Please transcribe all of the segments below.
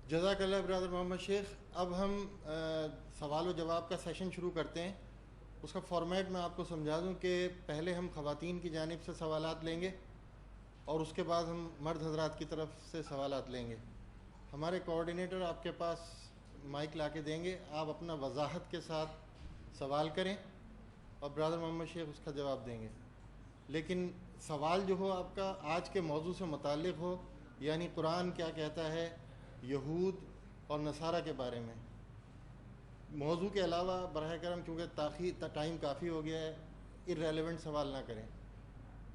جزاک اللہ برادر محمد شیخ. اب ہم سوال و جواب کا سیشن شروع کرتے ہیں. اس کا فارمیٹ میں آپ کو سمجھا دوں کہ پہلے ہم خواتین کی جانب سے سوالات لیں گے اور اس کے بعد ہم مرد حضرات کی طرف سے سوالات لیں گے. ہمارے کوآرڈینیٹر آپ کے پاس مائک لا کے دیں گے. آپ اپنا وضاحت کے ساتھ سوال کریں اور برادر محمد شیخ اس کا جواب دیں گے. لیکن سوال جو ہو آپ کا آج کے موضوع سے متعلق ہو، یعنی قرآن کیا کہتا ہے یہود اور نصارہ کے بارے میں. موضوع کے علاوہ براہ کرم چونکہ ٹائم کافی ہو گیا ہے، ارریلیونٹ سوال نہ کریں.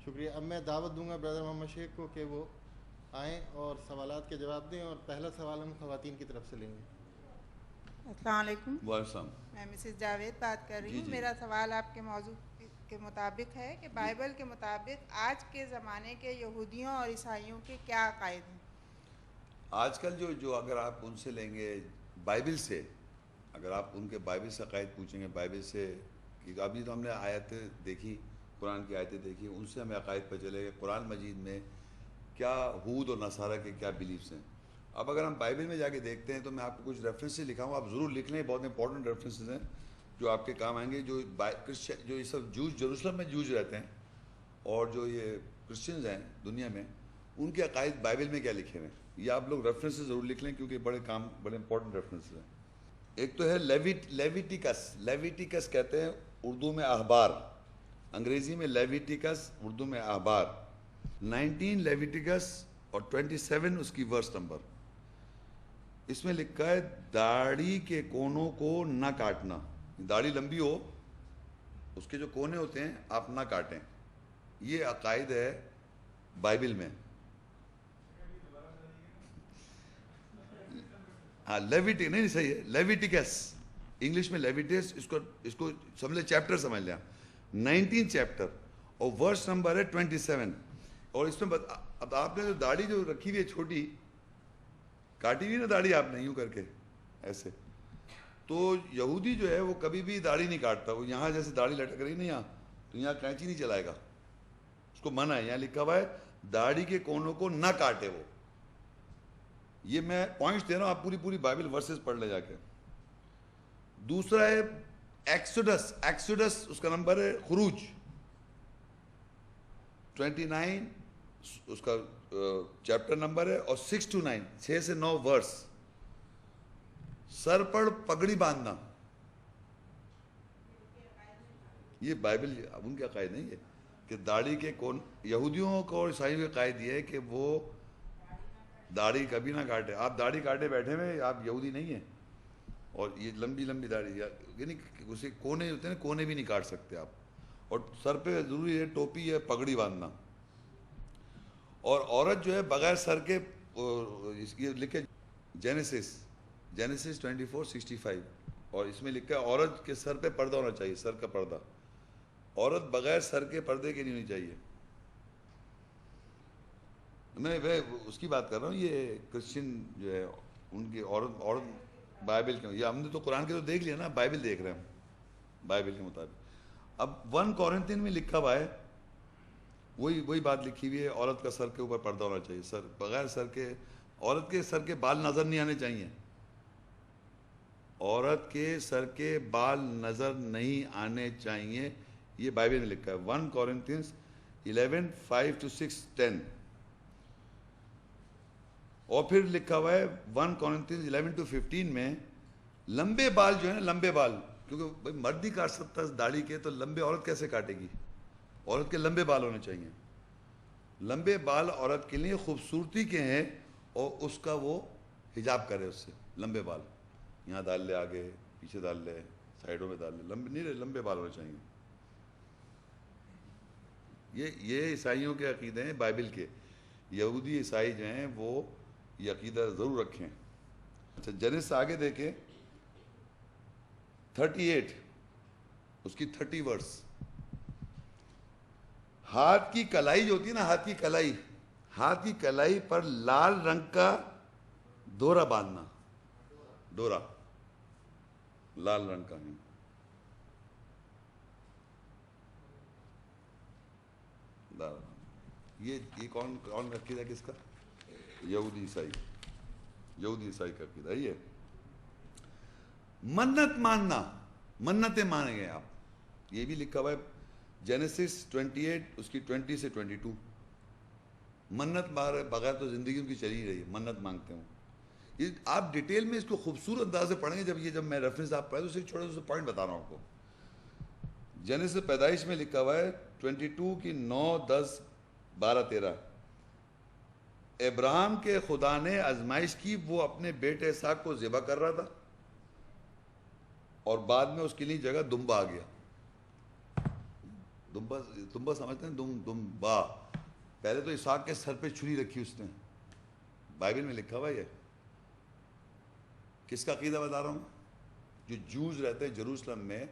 شکریہ. اب میں دعوت دوں گا برادر محمد شیخ کو کہ وہ آئیں اور سوالات کے جواب دیں، اور پہلا سوال ہم خواتین کی طرف سے لیں گے. السلام علیکم. وعلیکم. میں مسز جاوید بات کر رہی جی ہوں. جی. میرا سوال آپ کے موضوع کے مطابق ہے کہ بائبل کے مطابق آج کے زمانے کے یہودیوں اور عیسائیوں کے کیا عقائد ہیں؟ آج کل جو اگر آپ ان سے لیں گے بائبل سے، اگر آپ ان کے بائبل سے عقائد پوچھیں گے، بائبل سے، کہ ابھی تو ہم نے آیتیں دیکھی، قرآن کی آیتیں دیکھی، ان سے ہمیں عقائد پہ چلے گا قرآن مجید میں کیا ہود اور نصارہ کے کیا بیلیفس ہیں. اب اگر ہم بائبل میں جا کے دیکھتے ہیں تو میں آپ کو کچھ ریفرنسز لکھا ہوں، آپ ضرور لکھ لیں. بہت امپورٹنٹ ریفرنسز ہیں جو آپ کے کام آئیں گے. جو یہ سب جوز جیروسلم میں جوز رہتے ہیں اور جو یہ کرسچنز ہیں دنیا میں، ان کے عقائد بائبل میں کیا لکھے ہوئے ہیں، یہ آپ لوگ ریفرنسز ضرور لکھ لیں کیونکہ بڑے امپورٹنٹ ریفرنسز ہیں. ایک تو ہے لیویٹیکس کہتے ہیں اردو میں احبار، انگریزی میں لیویٹیکس، اردو میں احبار. 19 لیویٹیکس اور 27 اس کی ورس نمبر. اس میں لکھا ہے داڑھی کے کونوں کو نہ کاٹنا. داڑھی لمبی ہو، اس کے جو کونے ہوتے ہیں آپ نہ کاٹیں. یہ عقائد ہے بائبل میں. ہاں نہیں صحیح ہے لیویٹیکس، انگلش میں لیویٹس، اس کو سمجھ لیں چیپٹر سمجھ لیں. 19 چیپٹر اور ورس نمبر ہے 27. اور اس میں اب آپ نے جو داڑھی جو رکھی ہوئی ہے چھوٹی، کاٹی ہوئی نا داڑھی آپ نے یوں کر کے ایسے، تو یہودی جو ہے وہ کبھی بھی داڑھی نہیں کاٹتا. وہ یہاں جیسے داڑھی لٹک رہی نا یہاں، تو یہاں کینچی نہیں چلائے گا، اس کو منع ہے. یہاں لکھا ہوا ہے داڑھی کے کونوں کو نہ کاٹے. وہ یہ میں پوائنٹس دے رہا ہوں، آپ پوری بائبل ورسز پڑھ لے جا کے. دوسرا ہے ایکسوڈس، اس کا نمبر ہے خروج 29، اس کا چیپٹر نمبر ہے، اور 6 to 9، 6 سے 9 ورس. سر پر پگڑی باندھنا، یہ بائبل ان کے عقائد نہیں ہے کہ داڑھی کے کون. یہودیوں کو اور عیسائیوں کے عقائد یہ ہے کہ وہ داڑھی کبھی نہ کاٹے. آپ داڑھی کاٹے بیٹھے ہوئے، آپ یہودی نہیں ہیں. اور یہ لمبی داڑھی، یعنی اسے کونے ہوتے ہیں نا، کونے بھی نہیں کاٹ سکتے آپ. اور سر پہ ضروری ہے ٹوپی ہے، پگڑی باندھنا. اور عورت جو ہے بغیر سر کے، یہ لکھے جینیسس 24:65، اور اس میں لکھا ہے عورت کے سر پہ پردہ ہونا چاہیے، سر کا پردہ. عورت بغیر سر کے پردے کی نہیں ہونی چاہیے. میں اس کی بات کر رہا ہوں. یہ کرسچن جو ہے ان کی عورت بائبل کے، یہ ہم نے تو قرآن کے تو دیکھ لیا نا، بائبل دیکھ رہے ہیں ہم بائبل کے مطابق. اب 1 کورنتھین میں لکھا ہوا ہے، وہی بات لکھی ہوئی ہے، عورت کا سر کے اوپر پردہ ہونا چاہیے. سر بغیر سر کے، عورت کے سر کے بال نظر نہیں آنے چاہیے. عورت کے سر کے بال نظر نہیں آنے چاہیے، یہ بائبل میں لکھا ہے. 1 کورنتھینز 11 5 to 6 10. اور پھر لکھا ہوا ہے 1 کورنتھینز 11 to 15 میں لمبے بال جو ہے نا، لمبے بال، کیونکہ بھائی مرد ہی کاٹ سکتا ہے داڑھی کے، تو لمبے عورت کیسے کاٹے گی؟ عورت کے لمبے بال ہونے چاہیے. لمبے بال عورت کے لیے خوبصورتی کے ہیں، اور اس کا وہ حجاب کرے اس سے. لمبے بال یہاں ڈال لے، آگے پیچھے ڈال لے، سائڈوں میں ڈال لے، لمبے نہیں، لمبے بال ہونے چاہیے. یہ عیسائیوں کے عقیدے ہیں بائبل کے. یہودی عیسائی جو ہیں وہ یہ عقیدہ ضرور رکھیں. اچھا جنس سے آگے دیکھیں 38، اس کی 30 ورس. ہاتھ کی کلائی جو ہوتی ہے نا، ہاتھ کی کلائی پر لال رنگ کا ڈورا باندھنا. ڈورا لال رنگ کا نہیں. یہ کون عقیدہ کس کا؟ یہودی عیسائی. یہودی عیسائی کا عقیدہ یہ منت ماننا, منتیں مانیں گے آپ, یہ بھی لکھا ہوا ہے جینیسس 28 اس کی 20 سے 22. منت بغیر تو زندگی ان کی چلی رہی ہے, منت مانگتے ہوں. یہ آپ ڈیٹیل میں اس کو خوبصورت انداز سے پڑھیں گے. جب میں ریفرنس آپ پڑھیں تو صرف چھوٹے سے پوائنٹ بتا رہا ہوں آپ کو. جینیسس پیدائش میں لکھا ہوا ہے 22 کی 9, 10, 12, 13. ابراہیم کے خدا نے آزمائش کی, وہ اپنے بیٹے اسحاق کو ذبح کر رہا تھا اور بعد میں اس کے لیے جگہ دمبا آ گیا. دمبا سمجھتے ہیں, دمبا. پہلے تو اسحاق کے سر پہ چھری رکھی اس نے, بائبل میں لکھا ہوا ہے. کس کا عقیدہ بتا رہا ہوں؟ جو جوز رہتے ہیں جروسلم میں,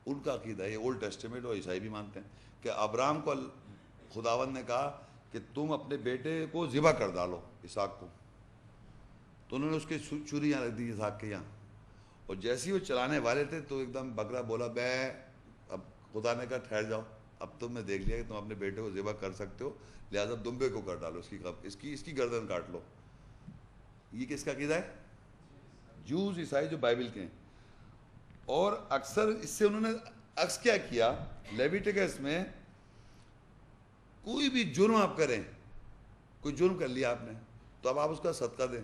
ان کا عقیدہ ہے. یہ اولڈ ٹیسٹیمنٹ اور عیسائی بھی مانتے ہیں کہ ابراہیم کو خداوند نے کہا کہ تم اپنے بیٹے کو ذبح کر ڈالو, اسحاق کو. تو انہوں نے اس کے چھری یہاں رکھ دی اسحاق کے یہاں, اور جیسے ہی وہ چلانے والے تھے تو ایک دم بکرا بولا بے. اب خدا نے کہا ٹھہر جاؤ, اب تم نے دیکھ لیا کہ تم اپنے بیٹے کو ذبح کر سکتے ہو, لہٰذا دمبے کو کر ڈالو, اس کی گردن کاٹ لو. یہ کس کا عقیدہ ہے؟ جوز عیسائی جو بائبل کے ہیں. اور اکثر اس سے انہوں نے عکس کیا کیا, لیویٹیکس میں کوئی بھی جرم آپ کریں, کوئی جرم کر لیا آپ نے تو اب آپ اس کا صدقہ دیں.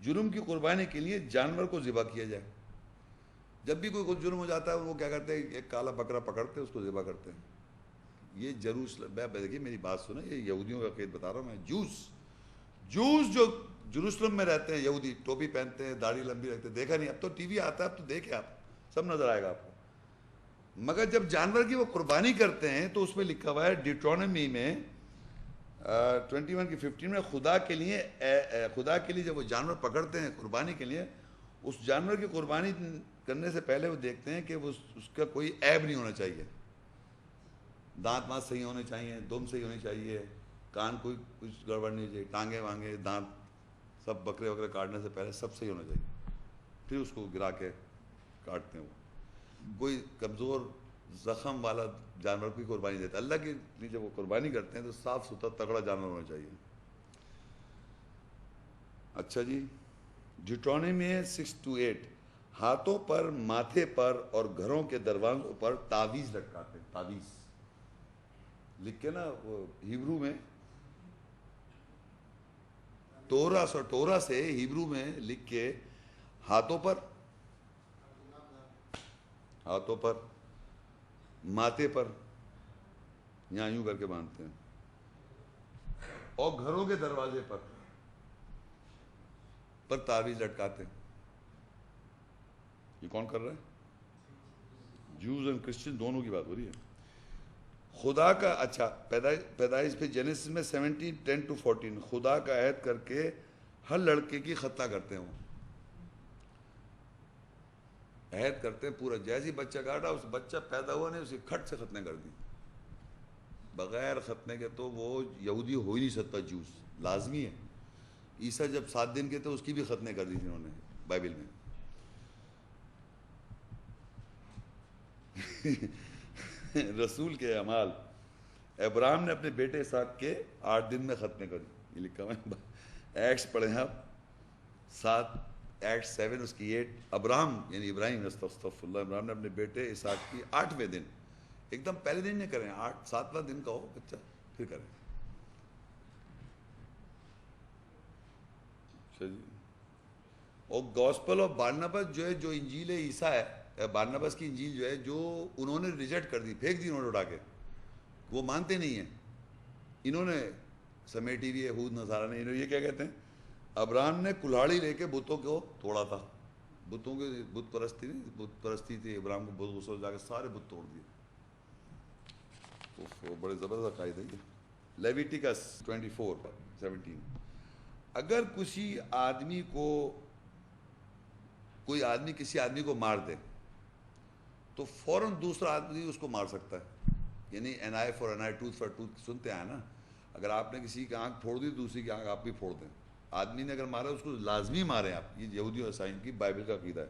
جرم کی قربانی کے لیے جانور کو ذبح کیا جائے. جب بھی کوئی جرم ہو جاتا ہے وہ کیا کرتے ہیں, ایک کالا بکرا پکڑتے اس کو ذبح کرتے ہیں. یہ جروسلم, دیکھیے میری بات سنیں, یہ یہودیوں کا عقیدہ بتا رہا ہوں میں. جوز جو جروسلم میں رہتے ہیں, یہودی ٹوپی پہنتے ہیں, داڑھی لمبی رکھتے ہیں. دیکھا نہیں, اب تو ٹی وی آتا ہے, اب تو دیکھیں آپ, سب نظر آئے گا آپ کو. مگر جب جانور کی وہ قربانی کرتے ہیں تو اس میں لکھا ہوا ہے ڈیوٹرونومی میں 21 کی 15 میں, خدا کے لیے جب وہ جانور پکڑتے ہیں قربانی کے لیے, اس جانور کی قربانی کرنے سے پہلے وہ دیکھتے ہیں کہ وہ اس کا کوئی عیب نہیں ہونا چاہیے. دانت وانت صحیح ہونے چاہیے, دم صحیح ہونی چاہیے, کان کوئی کچھ گڑبڑ نہیں چاہیے, ٹانگیں وانگیں دانت سب بکرے وکرے کاٹنے سے پہلے سب صحیح ہونا چاہیے, پھر اس کو گرا کے کاٹتے ہیں. وہ کوئی کمزور زخم والا جانور کی قربانی دیتا ہے. اللہ کے لیے جب وہ قربانی کرتے ہیں تو صاف ستھرا تگڑا جانور ہونا چاہیے. اچھا جی, ڈیوٹرونومی میں 6-8 ہاتھوں پر, ماتھے پر اور گھروں کے دروازوں پر تعویذ لٹکاتے ہیں. تعویذ لکھ کے نا وہ ہیبرو میں ٹورا سے ہیبرو میں لکھ کے ہاتھوں پر, ماتھے پر, یہاں یوں کر کے باندھتے ہیں, اور گھروں کے دروازے پر تعویذ لٹکاتے ہیں. یہ کون کر رہا ہے؟ جوز اینڈ کرسچن دونوں کی بات ہو رہی ہے. خدا کا, اچھا پیدائش پہ جینیسس میں 17:10-14 خدا کا عہد کر کے ہر لڑکے کی ختنہ کرتے ہیں. وہ عہد کرتے ہیں پورا, جیسے بچہ کاٹا, اس بچہ پیدا ہوا نہیں, اسے کھٹ سے ختنے کر دی. بغیر ختنے کے تو وہ یہودی ہو ہی نہیں سکتا. جوز لازمی ہے. عیسیٰ جب 7 دن کے تھے اس کی بھی ختنے کر دی تھی انہوں نے بائبل میں. رسول کے اعمال, ابراہیم نے اپنے بیٹے اسحاق کے 8 دن میں ختنے کر دی. یہ لکھا ہوا ہے, ایکٹس پڑھیں آپ 7, ایکٹ 7 اس کی 8. ابراہیم یعنی ابراہیم, استغفر اللہ, ابراہیم نے اپنے بیٹے اسحاق کی 8ویں دن, ایک دم پہلے دن نہیں کریں, 7واں دن کا ہو بچہ پھر کریں. اچھا جی. اور گوسپل آف بارناباس جو ہے, جو انجیل عیسیٰ ہے, بارناباس کی انجیل جو ہے, جو انہوں نے ریجیکٹ کر دی, پھینک دی انہوں نے اٹھا کے, وہ مانتے نہیں ہیں. انہوں نے سمیٹی بھی یہود نصارہ نے, انہوں یہ کیا کہتے ہیں, ابراہیم نے کلہاڑی لے کے بتوں کو توڑا تھا. بتوں کے بت پرستی تھی, ابراہیم کو بہت غصہ جا کے سارے بت توڑ دیے. بڑے زبردست عقائد ہے یہ. لیویٹیکس 24:17 اگر کوئی آدمی کسی آدمی کو مار دے تو فوراً دوسرا آدمی اس کو مار سکتا ہے. یعنی an eye for an eye, tooth for tooth سنتے ہیں نا. اگر آپ نے کسی کی آنکھ پھوڑ دی دوسری کی آنکھ آپ بھی پھوڑ دیں. آدمی نے اگر مارا اس کو لازمی ماریں آپ. یہ یہودی اور عیسائیوں کی بائبل کا عقیدہ ہے.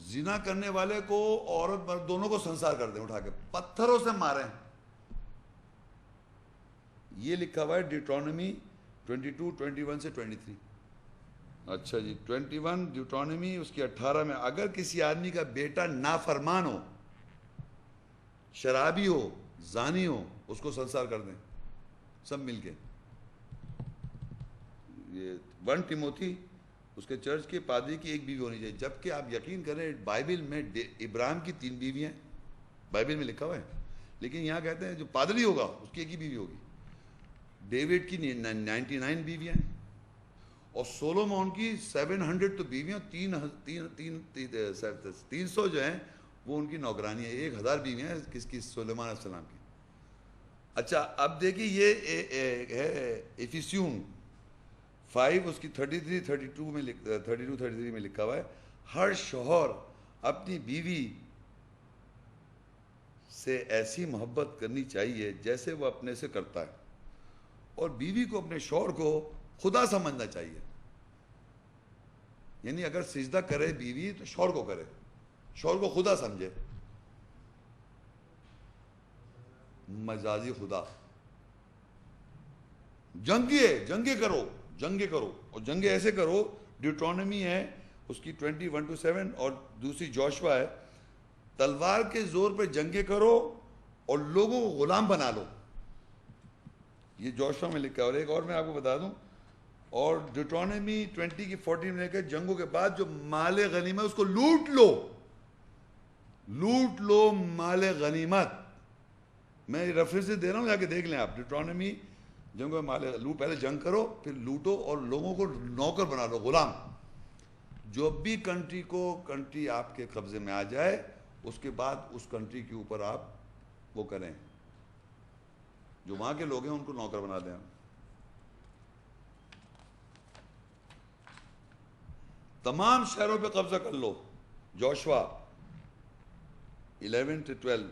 زنا کرنے والے کو, عورت مرد دونوں کو سنسار کر دیں, اٹھا کے پتھروں سے ماریں. یہ لکھا ہوا ہے ڈیوٹرونومی 22:21 سے 23. اچھا جی 21 ڈیوٹرانومی اس کی 18 میں اگر کسی آدمی کا بیٹا نافرمان ہو، شرابی ہو، زانی ہو، اس کو سنسار کر دیں سب مل کے. یہ 1 ٹیموتھی اس کے چرچ کے پادری کی ایک بیوی ہونی چاہیے، جبکہ آپ یقین کریں بائبل میں ابراہیم کی 3 بیویاں بائبل میں لکھا ہوا ہے، لیکن یہاں کہتے ہیں جو پادری ہوگا اس کی ایک ہی بیوی ہوگی. ڈیوڈ کی 99 بیویاں ہیں، اور سولومون کی 700 تو بیویاں، 300 جو ہیں وہ ان کی نوکرانی ہے، 1000 بیویاں ہیں کس کی؟ سلیمان علیہ السلام کی. اچھا اب دیکھیے یہ ہے ایفیسیون 5 اس کی 32 میں 33 میں لکھا ہوا ہے ہر شوہر اپنی بیوی سے ایسی محبت کرنی چاہیے جیسے وہ اپنے سے کرتا ہے، اور بیوی کو اپنے شوہر کو خدا سمجھنا چاہیے. یعنی اگر سجدہ کرے بیوی تو شوہر کو کرے، شوہر کو خدا سمجھے، مجازی خدا. جنگیں کرو اور جنگیں ایسے کرو. ڈیوٹرانومی ہے اس کی 21-7 اور دوسری جوشوا ہے تلوار کے زور پہ جنگیں کرو اور لوگوں کو غلام بنا لو. یہ جوشوا میں لکھا ہے. اور ایک اور میں آپ کو بتا دوں، اور ڈیوٹرانومی 20 کی 14 میں لکھا ہے جنگوں کے بعد جو مال غنیمت اس کو لوٹ لو مال غنیمت. میں ریفرنس دے رہا ہوں، جا کے دیکھ لیں آپ. ڈیوٹرانومی جنگوں میں پہلے جنگ کرو پھر لوٹو اور لوگوں کو نوکر بنا لو، غلام. جو بھی کنٹری آپ کے قبضے میں آ جائے اس کے بعد اس کنٹری کے اوپر آپ وہ کریں، جو وہاں کے لوگ ہیں ان کو نوکر بنا دیں. تمام شہروں پہ قبضہ کر لو. جوشوا 11-12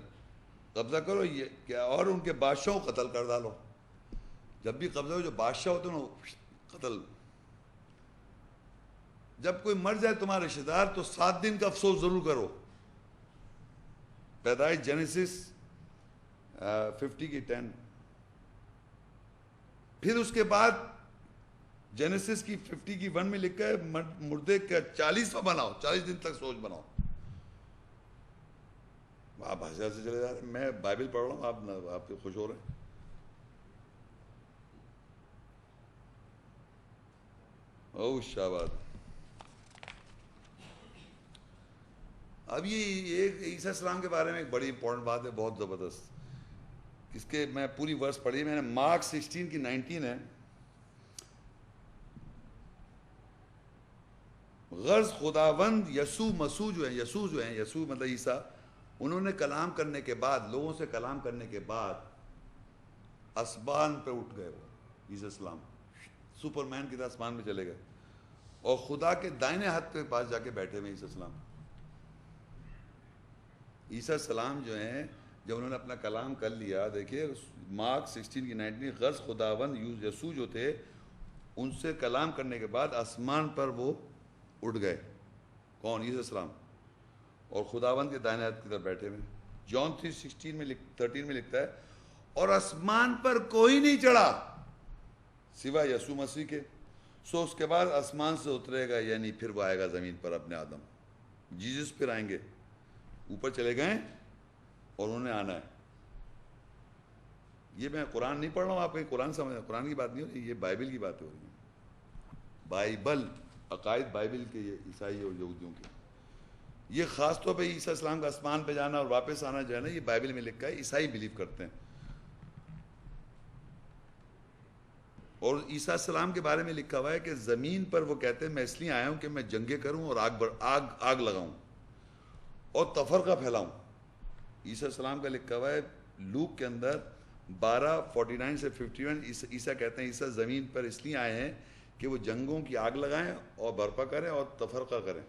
قبضہ کرو یہ کیا، اور ان کے بادشاہوں کو قتل کر ڈالو. جب بھی قبضہ ہو جو بادشاہ ہوتے ہیں نا قتل. جب کوئی مر جائے تمہارا رشتہ دار تو 7 دن کا افسوس ضرور کرو. پیدائش جینیسس 50 کی 10. پھر اس کے بعد جینیسس کی 50 کی 1 میں لکھا ہے مردے کا 40واں بناؤ، 40 دن تک سوچ بناؤ. آپ ہنسے سے چلے جا رہے ہیں، میں بائبل پڑھ رہا ہوں، آپ خوش ہو رہے ہیں. او شاباش. اب یہ ایک عیسیٰ السلام کے بارے میں ایک بڑی امپورٹنٹ بات ہے، بہت زبردست. اس کے میں پوری ورس پڑھی، میں نے مارک 16 کی 19 ہے. غرض خداوند یسوع مسیح جو ہیں یسوع مطلب عیسیٰ، انہوں نے کلام کرنے کے بعد، لوگوں سے کلام کرنے کے بعد آسمان پہ اٹھ گئے. وہ عیسیٰ السلام سپر مین کی طرح آسمان میں چلے گئے اور خدا کے دائنے ہاتھ کے پاس جا کے بیٹھے ہوئے عیسیٰ السلام. عیسیٰ السلام جو ہیں جب انہوں نے اپنا کلام کر لیا، دیکھیے مارک 16 کی 19، غرض خداوند یسوع جو تھے ان سے کلام کرنے کے بعد آسمان پر وہ اٹھ گئے. کون؟ عیسیٰ السلام. اور خداوند کے دائنے ہاتھ کی طرف بیٹھے ہوئے. جان 3:13 میں لکھتا ہے اور آسمان پر کوئی نہیں چڑھا سوائے یسوع مسیح کے. سو اس کے بعد آسمان سے اترے گا، یعنی پھر وہ آئے گا زمین پر اپنے آدم. جیزس پھر آئیں گے. اوپر چلے گئے اور انہوں نے آنا ہے. یہ میں قرآن نہیں پڑھ رہا ہوں، آپ کہیں قرآن سمجھ، قرآن کی بات نہیں ہو رہی، یہ بائبل کی باتیں ہو رہی ہیں. بائبل عقائد بائبل کے، یہ عیسائی اور یہودیوں کے. یہ خاص طور پہ عیسیٰ السلام کا آسمان پہ جانا اور واپس آنا جو ہے نا، یہ بائبل میں لکھا ہے، عیسائی بلیو کرتے ہیں. اور عیسیٰ السلام کے بارے میں لکھا ہوا ہے کہ زمین پر وہ کہتے ہیں میں اس لیے آیا ہوں کہ میں جنگیں کروں اور آگ لگاؤں اور تفرقہ پھیلاؤں. عیسیٰ السلام کا لکھا ہوا ہے لوک کے اندر 12:49 سے 51. عیسیٰ کہتے ہیں عیسیٰ زمین پر اس لیے آئے ہیں کہ وہ جنگوں کی آگ لگائیں اور برپا کریں اور تفرقہ کریں.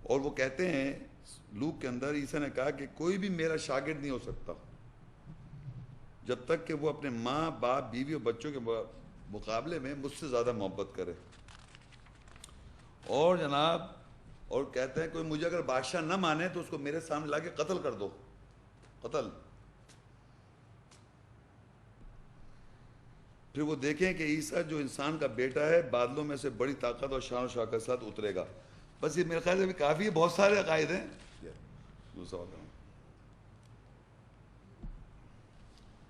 اور وہ کہتے ہیں لوک کے اندر عیسیٰ نے کہا کہ کوئی بھی میرا شاگرد نہیں ہو سکتا جب تک کہ وہ اپنے ماں باپ بیوی اور بچوں کے مقابلے میں مجھ سے زیادہ محبت کرے. اور جناب اور کہتے ہیں کوئی مجھے اگر بادشاہ نہ مانے تو اس کو میرے سامنے لا کے قتل کر دو. قتل. پھر وہ دیکھیں کہ عیسیٰ جو انسان کا بیٹا ہے بادلوں میں سے بڑی طاقت اور شان و شوکت کے ساتھ اترے گا. بس یہ میرے خیال سے کافی بہت سارے عقائد ہیں. دوسرا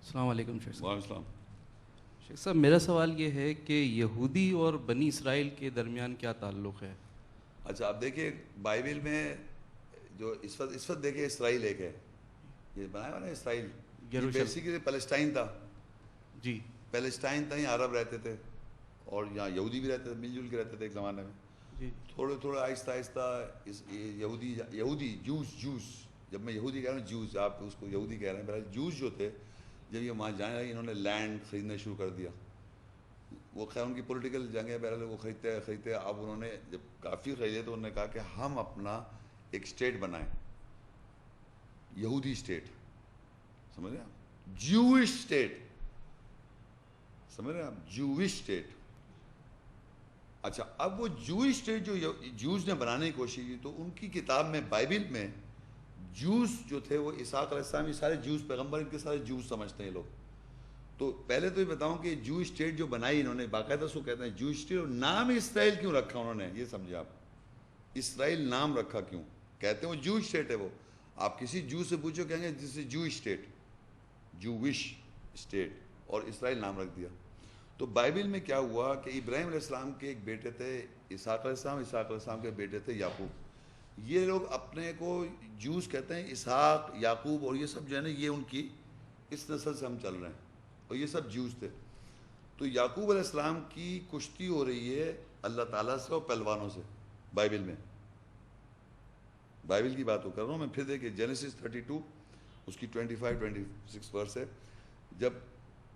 السلام علیکم شیخ صاحب. وعلیکم السلام. شیخ صاحب میرا سوال یہ ہے کہ یہودی اور بنی اسرائیل کے درمیان کیا تعلق ہے؟ اچھا آپ دیکھیے بائبل میں جو اس وقت دیکھیے اسرائیل ایک ہے، یہ بنایا ہوا نا اسرائیل، یہ بیسیکلی پیلسٹائن تھا. جی پیلسٹائن تھا، یہاں عرب رہتے تھے اور یہاں یہودی بھی رہتے تھے، مل جل کے رہتے تھے ایک زمانے میں. جی تھوڑے تھوڑے آہستہ آہستہ یہودی جوس جب میں یہودی کہہ رہا ہوں جوس، آپ اس کو یہودی کہہ رہے ہیں، بہرحال جوس جو تھے جب یہ وہاں جانے لگے انہوں نے لینڈ خریدنا شروع کر دیا. وہ خیر ان کی پولیٹیکل جنگیں بہرحال وہ خریدتے اب انہوں نے جب کافی خریدے تو انہوں نے کہا کہ ہم اپنا ایک اسٹیٹ بنائیں، یہودی اسٹیٹ، سمجھ رہے ہیں آپ، جوش اسٹیٹ، سمجھ رہے ہیں آپ، جوش اسٹیٹ. اچھا اب وہ جوش اسٹیٹ جو جوز نے بنانے کی کوشش کی تو ان کی کتاب میں بائبل میں جوز جو تھے وہ اسحاق علیہ السلام، یہ سارے جوز پیغمبر ان کے سارے جوز سمجھتے ہیں لوگ. تو پہلے تو یہ بتاؤں کہ جوش اسٹیٹ جو بنائی انہوں نے باقاعدہ اس کو کہتے ہیں جوش اسٹیٹ، اور نام اسرائیل کیوں رکھا انہوں نے یہ سمجھے آپ، اسرائیل نام رکھا کیوں، کہتے ہیں وہ جوش اسٹیٹ ہے. وہ آپ کسی جو سے پوچھو کہیں گے جس سے جوش اسٹیٹ، جوش اسٹیٹ، اور اسرائیل نام رکھ دیا. تو بائبل میں کیا ہوا کہ ابراہیم علیہ السلام کے ایک بیٹے تھے اسحاق علیہ السلام، اسحاق علیہ السلام کے بیٹے تھے یعقوب. یہ لوگ اپنے کو جوز کہتے ہیں، اسحاق یعقوب اور یہ سب جو ہے نا یہ ان کی اس نسل سے ہم چل رہے ہیں اور یہ سب جوز تھے. تو یعقوب علیہ السلام کی کشتی ہو رہی ہے اللہ تعالیٰ سے اور پہلوانوں سے بائبل میں، بائبل کی بات کر رہا ہوں میں. پھر دیکھیں جینیسس 32 اس کی 25-26 ورس ہے. جب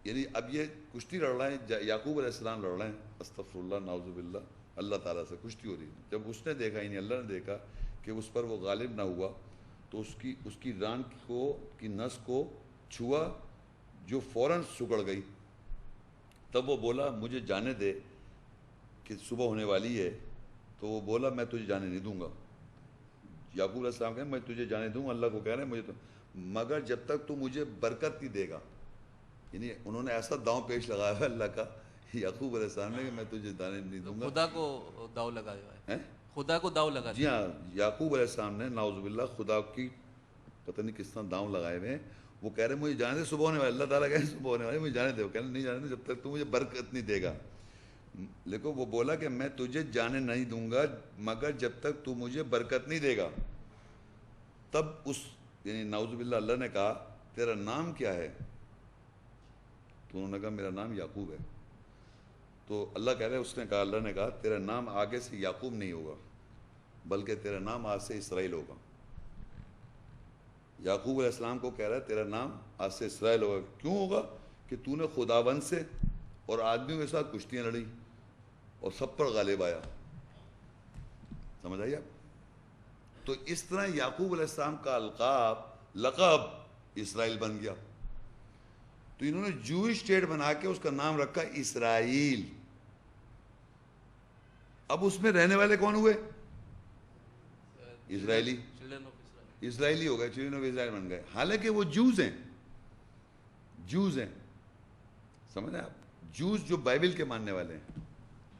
یعنی اب یہ کشتی لڑ رہے ہیں، یعقوب علیہ السلام لڑ رہے ہیں، استغفر اللہ نعوذ باللہ، اللہ تعالیٰ سے کشتی ہو رہی ہے. جب اس نے دیکھا یعنی اللہ نے دیکھا کہ اس پر وہ غالب نہ ہوا تو اس کی ران کی نس کو چھوا جو فوراً سکڑ گئی. تب وہ بولا مجھے جانے دے کہ صبح ہونے والی ہے. تو وہ بولا میں تجھے جانے نہیں دوں گا. یعقوب علیہ السلام کہیں میں تجھے جانے دوں گا، اللہ کو کہہ رہے ہیں مجھے تو، مگر جب تک تو مجھے برکت نہیں دے گا. یعنی انہوں نے ایسا داؤں پیش لگایا ہے اللہ کا یعقوب علیہ السلام نے کہ میں تجھے جانے نہیں دوں گا. خدا کو داؤ لگایا ہے، خدا کو داؤ لگا. جی ہاں، یعقوب علیہ السلام نے نعوذ باللہ خدا کی پتہ نہیں کس طرح داؤں لگائے ہوئے ہیں. وہ کہہ رہے ہیں مجھے جانے دے، صبح ہونے والے، اللہ تعالیٰ کہہ رہے صبح ہونے والے، مجھے جانے دے. وہ کہہ رہے نہیں جانے دے جب تک تو مجھے برکت نہیں دے گا. لیکن وہ بولا کہ میں تجھے جانے نہیں دوں گا مگر جب تک تو مجھے برکت نہیں دے گا. تب اس یعنی نعوذ باللہ اللہ نے کہا تیرا نام کیا ہے؟ تو انہوں نے کہا میرا نام یعقوب ہے. تو اللہ کہہ رہے اس نے کہا، اللہ نے کہا تیرا نام آگے سے یعقوب نہیں ہوگا بلکہ تیرا نام آج سے اسرائیل ہوگا. یعقوب علیہ السلام کو کہہ رہا ہے تیرا نام آج سے اسرائیل ہوگا. کیوں ہوگا؟ کہ تو نے خداوند سے اور آدمیوں کے ساتھ کشتیاں لڑی اور سب پر غالب آیا. سمجھ آئی آپ؟ تو اس طرح یعقوب علیہ السلام کا لقب اسرائیل بن گیا. تو انہوں نے جوش اسٹیٹ بنا کے اس کا نام رکھا اسرائیل. اب اس میں رہنے والے کون ہوئے؟ اسرائیلی ہو گئے، چلڈرن آف اسرائیل بن گئے. حالانکہ وہ جوز ہیں. سمجھ رہے آپ؟ جوز جو بائبل کے ماننے والے ہیں.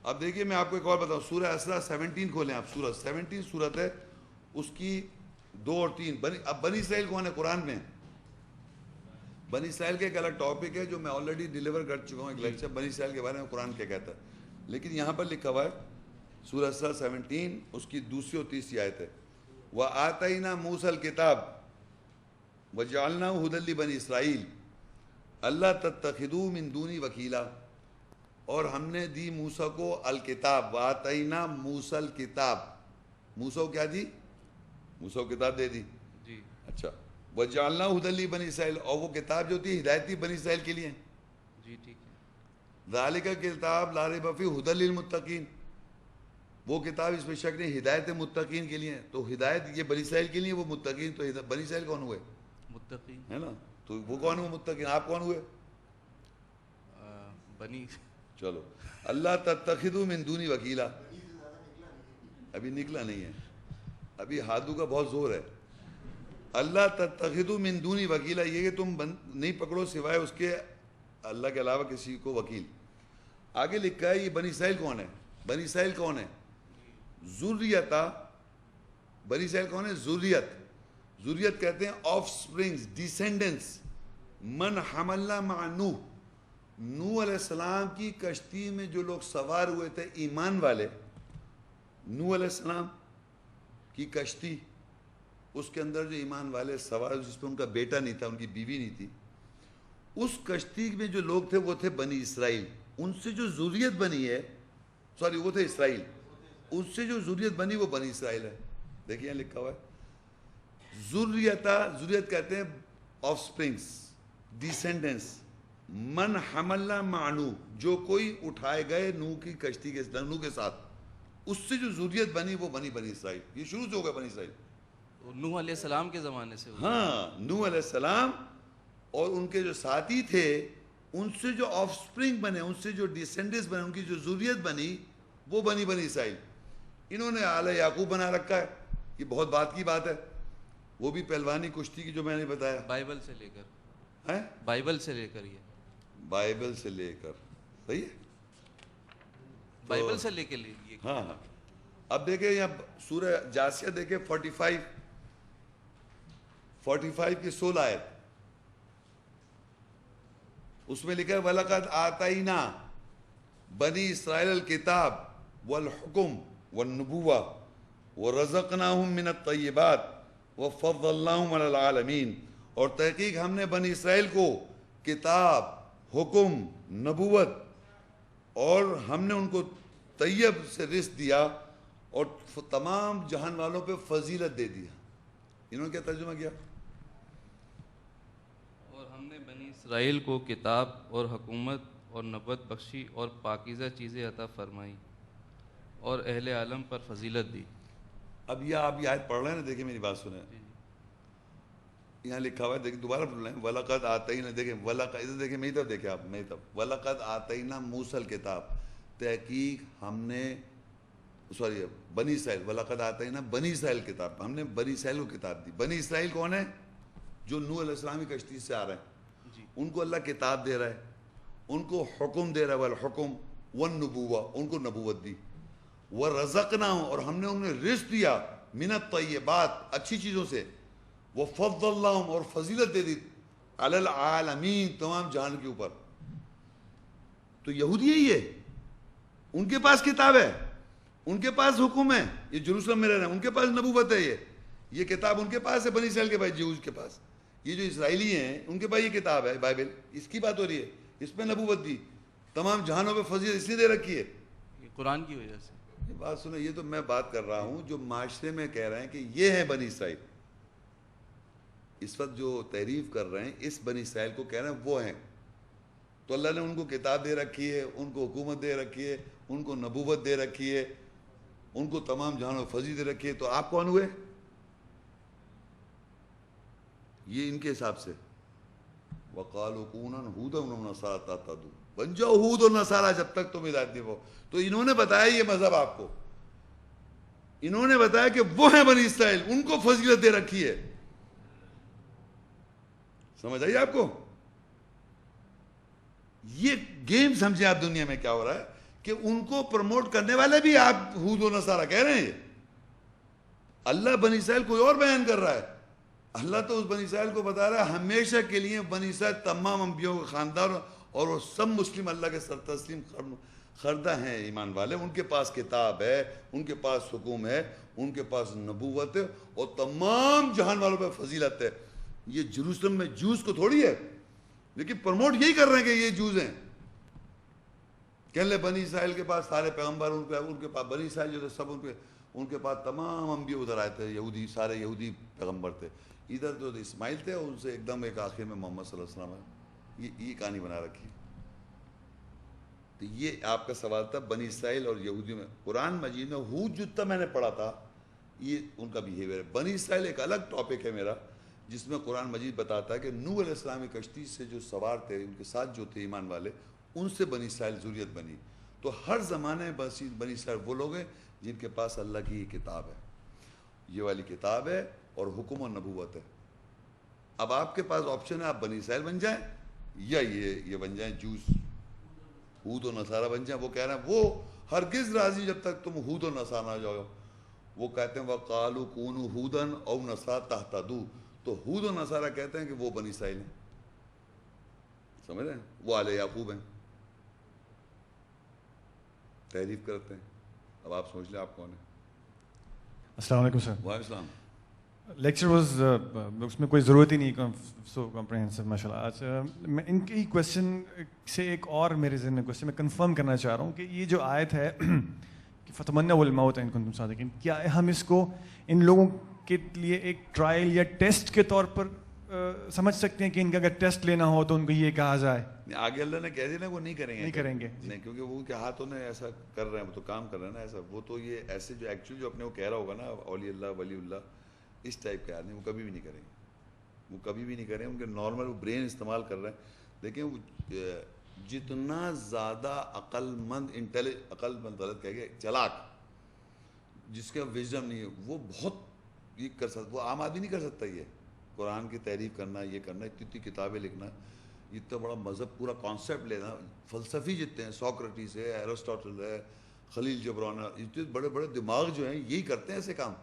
اب دیکھیے میں آپ کو ایک اور بتاؤں، سورہ اسراء 17 کھولیں آپ. سورہ 17 سورت ہے، اس کی 2 اور 3. اب بنی اسرائیل کون ہے قرآن میں؟ بنی اسرائیل کے ایک الگ ٹاپک ہے جو میں آلریڈی ڈیلیور کر چکا ہوں ایک لیکچر، بنی اسرائیل کے بارے میں قرآن کیا کہتا ہے. لیکن یہاں پر لکھا ہوا ہے سورہ اسراء 17 اس کی 2 اور 3 آیت ہے، وَآتَيْنَا مُوسَى الْكِتَابَ وَجَعَلْنَاهُ هُدًى لِبَنِي إِسْرَائِيلَ أَلَّا تَتَّخِذُوا مِن دُونِي وَكِيلًا. اور ہم نے دی موسیٰ کو الکتاب، وَآتَيْنَا مُوسَى الْكِتاب. موسیٰ کو کیا دی؟ موسیٰ کو کتاب دے دی. جی اچھا، وَجَعَلْنَاهُ هُدًى لِبَنِي إِسْرَائِيلَ، اور وہ کتاب جو تھی ہدایت تھی بنی اسرائیل کے لیے. جی ٹھیک ہے. ذَلِكَ الْكِتَابُ لَا رَيْبَ فِيهِ هُدًى لِلْمُتَّقِينَ. وہ کتاب اس میں شک نہیں ہدایت متقین کے لیے. تو ہدایت یہ بنی اسرائیل کے لیے، وہ متقین. تو بنی اسرائیل کون ہوئے؟ متقین ہے نا. تو وہ کون ہوئے متقین؟ آپ کون ہوئے؟ بنی. چلو، اللہ تتخذوا من دونی وکیلا. ابھی نکلا نہیں ہے، ابھی ہاتھوں کا بہت زور ہے. اللہ تتخذوا من دونی وکیلا، یہ کہ تم نہیں پکڑو سوائے اس کے اللہ کے علاوہ کسی کو وکیل. آگے لکھا ہے یہ بنی اسرائیل کون ہے؟ بنی اسرائیل کون ہے؟ ذریتا. بنی اسرائیل کون ہے؟ ذریت. ذریت کہتے ہیں آف سپرنگز، ڈیسینڈنس. من حملنا مع نوح، نوح علیہ السلام کی کشتی میں جو لوگ سوار ہوئے تھے ایمان والے، نوح علیہ السلام کی کشتی، اس کے اندر جو ایمان والے سوار، جس پہ ان کا بیٹا نہیں تھا، ان کی بیوی نہیں تھی، اس کشتی میں جو لوگ تھے وہ تھے بنی اسرائیل. ان سے جو ذریت بنی ہے، سوری وہ تھے اسرائیل، اس سے جو ذریت بنی وہ بنی اسرائیل ہے. دیکھیے یہاں لکھا ہوا ہے ذریتا. ذریت کہتے ہیں آف سپرنگس، ڈیسینڈنس. من حملنا مع نوح، جو کوئی اٹھائے گئے نوح کی کشتی کے نوح کے ساتھ، اس سے جو ذریت بنی وہ بنی اسرائیل. یہ شروع سے ہو گیا بنی اسرائیل. نوح علیہ السلام کے زمانے سے ہوئی. ہاں، نوح علیہ السلام اور ان کے جو ساتھی تھے، ان سے جو آف سپرنگ بنے، ان سے جو ڈیسینڈنس بنے، ان کی جو ذریت بنی وہ بنی اسرائیل. انہوں نے آل یعقوب بنا رکھا ہے. یہ بہت بات کی بات ہے. وہ بھی پہلوانی کشتی کی جو میں نے بتایا، بائبل سے لے کر، ہے بائبل سے لے کر، یہ بائبل سے لے کر. صحیح ہے. بائبل سے لے کے لیے. ہاں ہاں. اب دیکھیں یہاں سورہ جاسیہ دیکھیں 45 کی 16 آیت. اس میں لکھا ہے وَلَقَدْ آتَيْنَا بنی اسرائیل الکتاب والحکم والنبوہ وَرَزَقْنَاهُمْ مِنَ الطَّيِّبَاتِ وَفَضَّلْنَاهُمْ عَلَى الْعَالَمِينَ. اور تحقیق ہم نے بنی اسرائیل کو کتاب، حکم، نبوت، اور ہم نے ان کو طیب سے رزق دیا اور تمام جہان والوں پہ فضیلت دے دیا. انہوں نے کیا ترجمہ کیا؟ اور ہم نے بنی اسرائیل کو کتاب اور حکومت اور نبوت بخشی اور پاکیزہ چیزیں عطا فرمائی اور اہل عالم پر فضیلت دی. اب یہ آپ یہ آیت پڑھ رہے ہیں نا، دیکھیں میری بات سنیں. یہاں لکھا ہوا ہے، دیکھیں دوبارہ پڑھ لیں. وَلَقَدْ آتَيْنَا، دیکھیں ادھر دیکھیں میری طرف، دیکھیں آپ میری طرف. وَلَقَدْ آتَيْنَا مُوسَى الْكِتاب، تحقیق ہم نے، سوری بنی اسرائیل، وَلَقَدْ آتَيْنَا بنی اسرائیل کتاب، ہم نے بنی اسرائیل کو کتاب دی. بنی اسرائیل کون ہے؟ جو نوح علیہ السلام کی کشتی سے آ رہے ہیں. ان کو اللہ کتاب دے رہا ہے، ان کو حکم دے رہا ہے، والحکم والنبوہ، ان کو نبوت دی. وَرَزَقْنَاهُمْ، اور ہم نے انہیں رزق دیا، مِنَ الطَّيِّبَاتِ، اچھی چیزوں سے. وَفَضَّلْنَاهُمْ، اور فضیلت دے دی، عَلَى الْعَالَمِينَ، تمام جہان کے اوپر. تو یہودی یہی ہے، ان کے پاس کتاب ہے، ان کے پاس حکم ہے، یہ جروسلم میں رہ رہے ہیں، ان کے پاس نبوت ہے. یہ کتاب ان کے پاس ہے، بنی اسرائیل کے پاس، جیوز کے پاس. یہ جو اسرائیلی ہیں ان کے پاس یہ کتاب ہے بائبل، اس کی بات ہو رہی ہے. اس میں نبوت دی، تمام جہانوں پہ فضیلت اس لیے دے رکھی ہے. یہ قرآن کی وجہ سے. یہ بات سنیں، یہ تو میں بات کر رہا ہوں جو معاشرے میں کہہ رہے ہیں کہ یہ ہے بنی اسرائیل. اس وقت جو تعریف کر رہے ہیں اس بنی اسرائیل کو کہہ رہے ہیں وہ ہیں. تو اللہ نے ان کو کتاب دے رکھی ہے، ان کو حکومت دے رکھی ہے، ان کو نبوت دے رکھی ہے، ان کو تمام جہانوں فضیلت دے رکھی ہے. تو آپ کون ہوئے؟ یہ ان کے حساب سے وَقَالُوا كُونُوا هُودًا وَنَصَارَىٰ تَهْتَدُوا، بن جاؤ ہود اور نصارہ جب تک تم ہدایت نہیں ہو. تو انہوں نے بتایا یہ مذہب آپ کو، انہوں نے بتایا کہ وہ ہیں بنی اسرائیل، ان کو فضیلت دے رکھی ہے. سمجھ آئیے آپ کو؟ یہ گیم سمجھے آپ دنیا میں کیا ہو رہا ہے کہ ان کو پروموٹ کرنے والے بھی آپ ہود و نصارہ کہہ رہے ہیں. اللہ بنی اسرائیل کوئی اور بیان کر رہا ہے. اللہ تو اس بنی اسرائیل کو بتا رہا ہے ہمیشہ کے لیے بنی اسرائیل تمام انبیاء کا خاندان اور وہ سب مسلم اللہ کے سر تسلیم خردہ ہیں، ایمان والے. ان کے پاس کتاب ہے، ان کے پاس حکم ہے، ان کے پاس نبوت ہے اور تمام جہان والوں پہ فضیلت ہے. یہ جروسلم میں جوز کو تھوڑی ہے، لیکن پروموٹ یہی کر رہے ہیں کہ یہ جوز ہیں. کہہ لے بنی اسرائیل کے پاس سارے پیغمبر، ان کے پاس بنی اسرائیل جو تھے سب ان کے پاس تمام انبیاء ادھر آئے تھے، یہودی، سارے یہودی پیغمبر تھے. ادھر تو اسماعیل تھے اور ان سے ایک دم ایک آخر میں محمد صلی اللہ علیہ وسلم ہے. یہ کہانی بنا رکھی. تو یہ آپ کا سوال تھا بنی اسرائیل اور یہودی میں. قرآن مجید میں ہود جتنا میں نے پڑھا تھا یہ ان کا بیہیویئر ہے. بنی اسرائیل ایک الگ ٹاپک ہے میرا، جس میں قرآن مجید بتاتا ہے کہ نوح علیہ السلام کی کشتی سے جو سوار تھے، ان کے ساتھ جو تھے ایمان والے، ان سے بنی اسرائیل ذریت بنی. تو ہر زمانے میں بنی اسرائیل وہ لوگ ہیں جن کے پاس اللہ کی یہ کتاب ہے، یہ والی کتاب ہے اور حکم و نبوت ہے. اب آپ کے پاس آپشن ہے، آپ بنی اسرائیل بن جائیں یا یہ بن جائیں جوز. ہود و نصارہ بن جائیں. وہ کہہ رہے ہیں وہ ہرگز راضی جب تک تم ہود و نصارہ نہ جاؤ. وہ کہتے ہیں وَقَالُوا كُونُوا هُودًا أَوْ نَصَارَىٰ تَهْتَدُوا. تو ہود و نصارہ کہتے ہیں کہ وہ بنی اسرائیل ہیں, سمجھ رہے ہیں, وہ آل یعقوب ہیں, تحریف کرتے ہیں. اب آپ سوچ لیں آپ کون ہیں. السلام علیکم سر. وعلیکم السلام. لیکچر واز اس میں کوئی ضرورت ہی نہیں, سو کمپریہنسو ماشاء اللہ. آج میں ان کی کویشچن سے ایک اور میرے ذہن میں کویشچن میں کنفرم کرنا چاہ رہا ہوں کہ یہ جو آیت ہے کہ فتمنوا الموت ان کنتم صادقین, کیا ہم اس کو ان لوگوں کے لیے ایک ٹرائل یا ٹیسٹ کے طور پر سمجھ سکتے ہیں کہ ان کا اگر ٹیسٹ لینا ہو تو ان کو یہ کہا جائے؟ آگے اللہ نے کہہ دیا نا وہ نہیں کریں گے, نہیں کریں گے نہیں, کیونکہ وہ کے ہاتھوں نے ایسا کر رہے ہیں, وہ تو کام کر رہے ہیں نا ایسا. وہ تو یہ ایسے جو ایکچولی جو اپنے کو کہہ رہا ہوگا نا اولی اللہ ولی اللہ اس ٹائپ کے آدمی وہ کبھی بھی نہیں کریں گے, وہ کبھی بھی نہیں کریں. ان کے نارمل وہ برین استعمال کر رہے ہیں. دیکھیں وہ جتنا زیادہ عقل مند غلط کہہ گئے چلاک, جس کا وژڈم نہیں ہے, وہ بہت یہ کر سکتا. وہ عام آدمی نہیں کر سکتا. یہ قرآن کی تحریف کرنا, یہ کرنا, اتنی کتابیں لکھنا, اتنا بڑا مذہب پورا کانسیپٹ لینا. فلسفی جتنے ہیں, سوکریٹس ہے, ایرسٹوٹل ہے, خلیل جبران, اتنے بڑے بڑے دماغ جو ہیں یہی کرتے ہیں ایسے کام.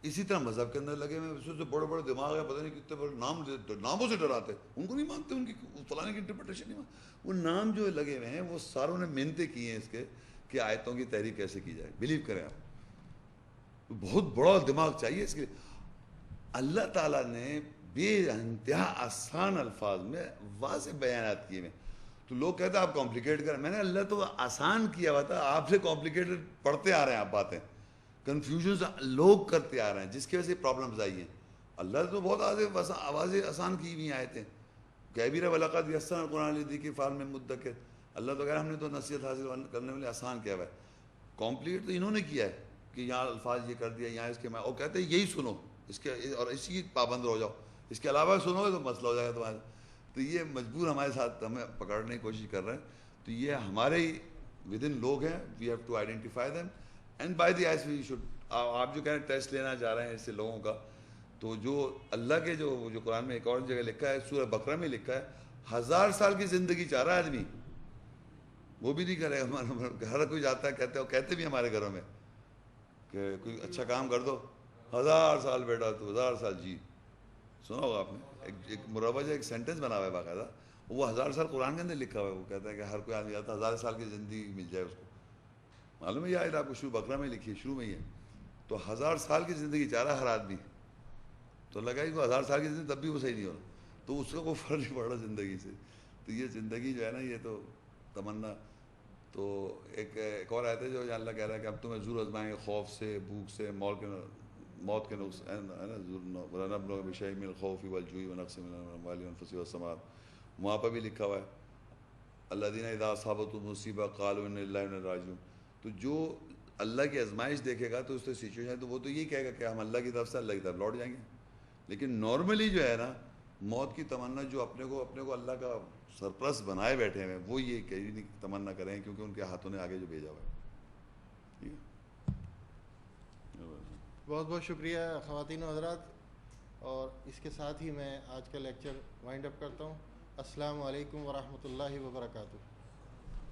اسی طرح مذہب کے اندر لگے ہوئے سے بڑے بڑے دماغ ہیں, پتہ نہیں کتنے بڑے ناموں سے ڈراتے ہیں. ان کو نہیں مانتے, ان کی فلانے کی انٹرپریٹیشن نہیں مانتے. وہ نام جو لگے ہوئے ہیں وہ ساروں نے محنتیں کی ہیں اس کے کہ آیتوں کی تحریف کیسے کی جائے. بلیو کریں آپ, بہت بڑا دماغ چاہیے اس کے لیے. اللہ تعالیٰ نے بے انتہا آسان الفاظ میں واضح بیانات کیے ہیں. تو لوگ کہتے ہیں آپ کمپلیکیٹ کریں. میں نے اللہ تو آسان کیا ہوا تھا, آپ سے کمپلیکیٹڈ پڑھتے آ رہے ہیں آپ باتیں, کنفیوژنز لوگ کرتے آ رہے ہیں جس کی وجہ سے پرابلمز آئی ہیں. اللہ تو بہت آوازیں آسان کی ہوئی آئے تھے. کہہ بھی رہے وَلَقَدْ يَسَّرْنَا الْقُرْآنَ لِلذِّكْرِ فَهَلْ مِن مُدَّكِرٍ. اللہ تو کہہ رہا ہم نے تو نصیحت حاصل کرنے والے آسان کیا ہوا ہے. کمپلیٹ تو انہوں نے کیا ہے کہ یہاں الفاظ یہ کر دیا, یہاں اس کے اور کہتے ہیں یہی سنو اس کے اور اسی کی پابند ہو جاؤ, اس کے علاوہ سنو گے تو مسئلہ ہو جائے گا تمہارا. تو یہ مجبور ہمارے ساتھ ہمیں پکڑنے کی کوشش کر رہے ہیں. تو یہ ہمارے ہی ود ان لوگ ہیں, we have to identify them and by the as we should. آپ جو کہہ رہے ہیں ٹیسٹ لینا چاہ رہے ہیں اس سے لوگوں کا, تو جو اللہ کے جو قرآن میں ایک اور جگہ لکھا ہے, سورہ بقرہ میں لکھا ہے 1000 سال کی زندگی چاہ رہا ہے آدمی, وہ بھی نہیں کرے گا. ہر کوئی جاتا ہے, کہتے بھی ہمارے گھروں میں کہ کوئی اچھا کام کر دو, 1000 سال بیٹا تو 1000 سال جی. سنا ہوگا آپ نے, ایک مروج ایک سینٹنس بنا ہوا ہے باقاعدہ, وہ 1000 سال قرآن کے اندر لکھا ہوا ہے. وہ کہتا ہے کہ ہر کوئی آدمی جاتا ہے 1000 سال کی زندگی مل جائے اس کو. معلوم ہے یہ آیت آپ کو شروع بقرہ میں لکھی ہے, شروع میں ہی ہے. تو 1000 سال کی زندگی چاہ رہا ہے ہر آدمی. تو لگا کہ 1000 سال کی زندگی تب بھی وہ صحیح نہیں ہو رہا, تو اس کا کوئی فرق نہیں پڑ رہا زندگی سے. تو یہ زندگی جو ہے نا یہ تو تمنا. تو ایک اور آیت ہے جو اللہ کہہ رہا ہے کہ اب تمہیں ضرور آزمائیں گے خوف سے, بھوک سے, موت کے نقصان ہے نا, ونبلوکم بشیء من الخوف والجوع ونقص من الاموال والانفس والثمرات. وہاں پر بھی لکھا ہوا ہے الذین اذا اصابتهم مصیبہ قالوا انا للہ وانا الیہ راجعون. تو جو اللہ کی آزمائش دیکھے گا تو اس سے سچویشن ہے تو وہ تو یہ کہے گا کہ ہم اللہ کی طرف سے اللہ کی طرف لوٹ جائیں گے. لیکن نارملی جو ہے نا موت کی تمنا جو اپنے کو اللہ کا سرپرست بنائے بیٹھے ہیں, وہ یہ کہیں نہیں تمنا کریں کیونکہ ان کے ہاتھوں نے آگے جو بھیجا ہوا ہے. ٹھیک ہے, بہت بہت شکریہ خواتین و حضرات. اور اس کے ساتھ ہی میں آج کا لیکچر وائنڈ اپ کرتا ہوں. السلام علیکم ورحمۃ اللہ وبرکاتہ.